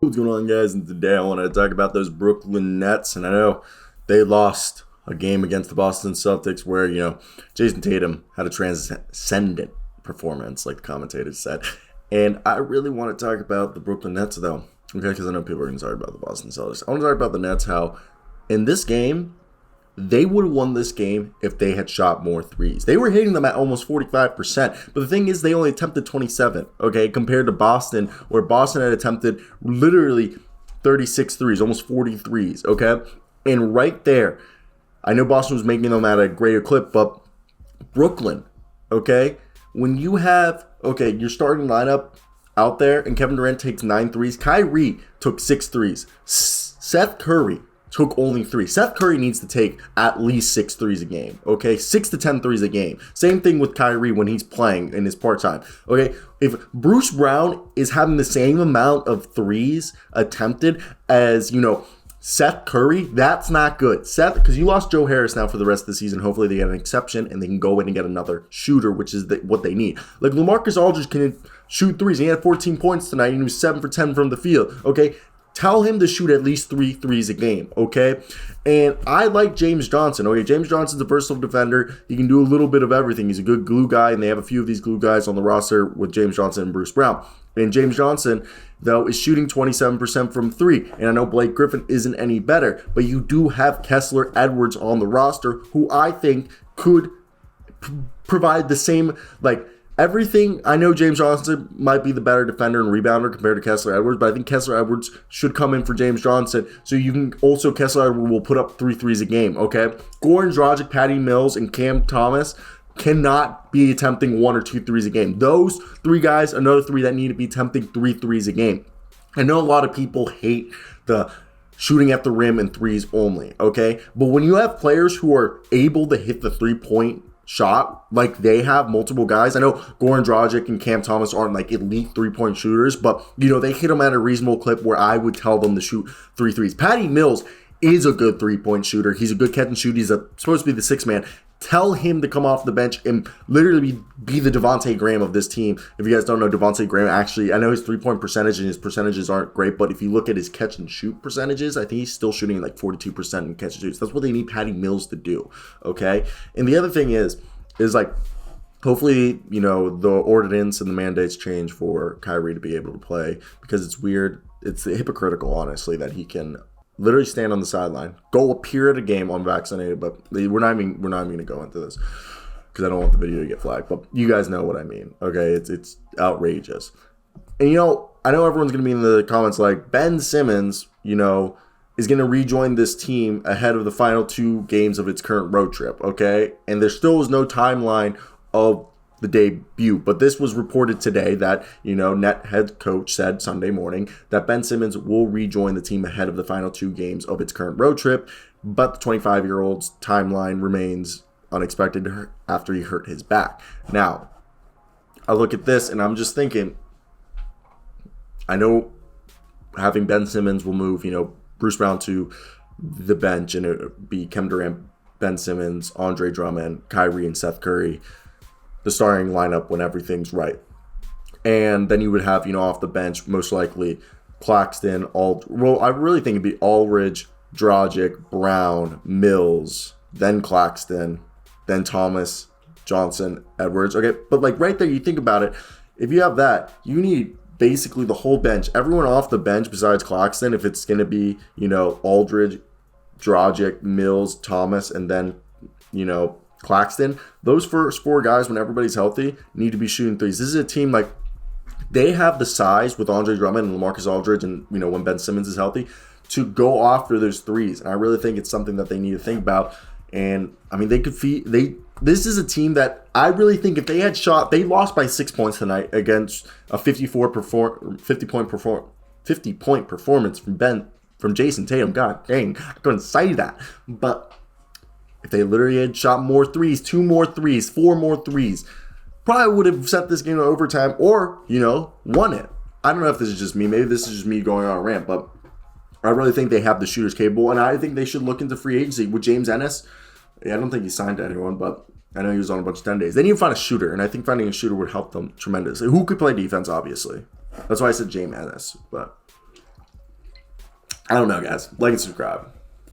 What's going on, guys? And today I want to talk about those Brooklyn Nets. And I know they lost a game against the Boston Celtics where, Jayson Tatum had a transcendent performance, like the commentators said. And I really want to talk about the Brooklyn Nets, though, okay, because I know people are going to talk about the Boston Celtics. I want to talk about the Nets, how in this game, they would have won this game if they had shot more threes. They were hitting them at almost 45%. But the thing is, they only attempted 27, okay, compared to Boston, where Boston had attempted literally 36 threes, almost 40 threes, okay? And right there, I know Boston was making them at a greater clip, but Brooklyn, okay, when you have, your starting lineup out there and Kevin Durant takes 9 threes, Kyrie took 6 threes, Seth Curry took only 3. Seth Curry needs to take at least 6 threes a game, okay? 6 to 10 threes a game. Same thing with Kyrie when he's playing in his part-time, okay? If Bruce Brown is having the same amount of threes attempted as, Seth Curry, that's not good. Seth, because you lost Joe Harris now for the rest of the season. Hopefully they get an exception and they can go in and get another shooter, which is what they need. Like LaMarcus Aldridge can shoot threes. He had 14 points tonight and he was 7 for 10 from the field, okay? Tell him to shoot at least 3 threes a game, okay? And I like James Johnson, okay? James Johnson's a versatile defender. He can do a little bit of everything. He's a good glue guy, and they have a few of these glue guys on the roster with James Johnson and Bruce Brown. And James Johnson, though, is shooting 27% from 3. And I know Blake Griffin isn't any better, but you do have Kessler Edwards on the roster, who I think could provide the same, everything. I know James Johnson might be the better defender and rebounder compared to Kessler Edwards, but I think Kessler Edwards should come in for James Johnson. So you can also, Kessler Edwards will put up 3 threes a game, okay? Goran Dragic, Patty Mills, and Cam Thomas cannot be attempting 1 or 2 threes a game. Those 3 guys, another 3 that need to be attempting 3 threes a game. I know a lot of people hate the shooting at the rim and threes only, okay? But when you have players who are able to hit the 3-point shot like they have, multiple guys. I know Goran Dragic and Cam Thomas aren't elite 3-point shooters, but they hit them at a reasonable clip where I would tell them to shoot 3 threes. Patty Mills is a good 3-point shooter. He's a good catch and shoot. He's supposed to be the 6th man. Tell him to come off the bench and literally be the Devontae Graham of this team. If you guys don't know, Devontae Graham, actually, I know his 3-point percentage and his percentages aren't great, but if you look at his catch and shoot percentages, I think he's still shooting 42% in catch and shoots. That's what they need Patty Mills to do, okay? And the other thing is hopefully, the ordinance and the mandates change for Kyrie to be able to play, because it's weird. It's hypocritical, honestly, that he can literally stand on the sideline, go appear at a game unvaccinated, but we're not even going to go into this because I don't want the video to get flagged. But you guys know what I mean, okay? It's outrageous. And I know everyone's going to be in the comments like, Ben Simmons, is going to rejoin this team ahead of the final 2 games of its current road trip, okay? And there still is no timeline of the debut, but this was reported today that, Net head coach said Sunday morning that Ben Simmons will rejoin the team ahead of the final 2 games of its current road trip, but the 25-year-old's timeline remains unexpected after he hurt his back. Now, I look at this and I'm just thinking, I know having Ben Simmons will move, Bruce Brown to the bench, and it would be Kevin Durant, Ben Simmons, Andre Drummond, Kyrie, and Seth Curry, the starting lineup when everything's right. And then you would have, off the bench, most likely Claxton, I really think it'd be Aldridge, Dragic, Brown, Mills, then Claxton, then Thomas, Johnson, Edwards. Okay, but right there, you think about it, if you have that, you need basically the whole bench, everyone off the bench besides Claxton, if it's going to be, Aldridge, Dragic, Mills, Thomas, and then, Claxton, those first 4 guys, when everybody's healthy, need to be shooting threes. This is a team they have the size with Andre Drummond and LaMarcus Aldridge, and when Ben Simmons is healthy, to go after those threes. And I really think it's something that they need to think about. And I mean, this is a team that I really think if they had shot, they lost by 6 points tonight against a 50 point performance from Jayson Tatum. God dang, I couldn't say that, but if they literally had shot more threes, 2 more threes, 4 more threes, probably would have sent this game to overtime or, won it. I don't know if this is just me. Maybe this is just me going on a rant, but I really think they have the shooters capable, and I think they should look into free agency with James Ennis. I don't think he signed to anyone, but I know he was on a bunch of 10 days. They need to find a shooter, and I think finding a shooter would help them tremendously. Who could play defense, obviously. That's why I said James Ennis, but I don't know, guys. Like and subscribe.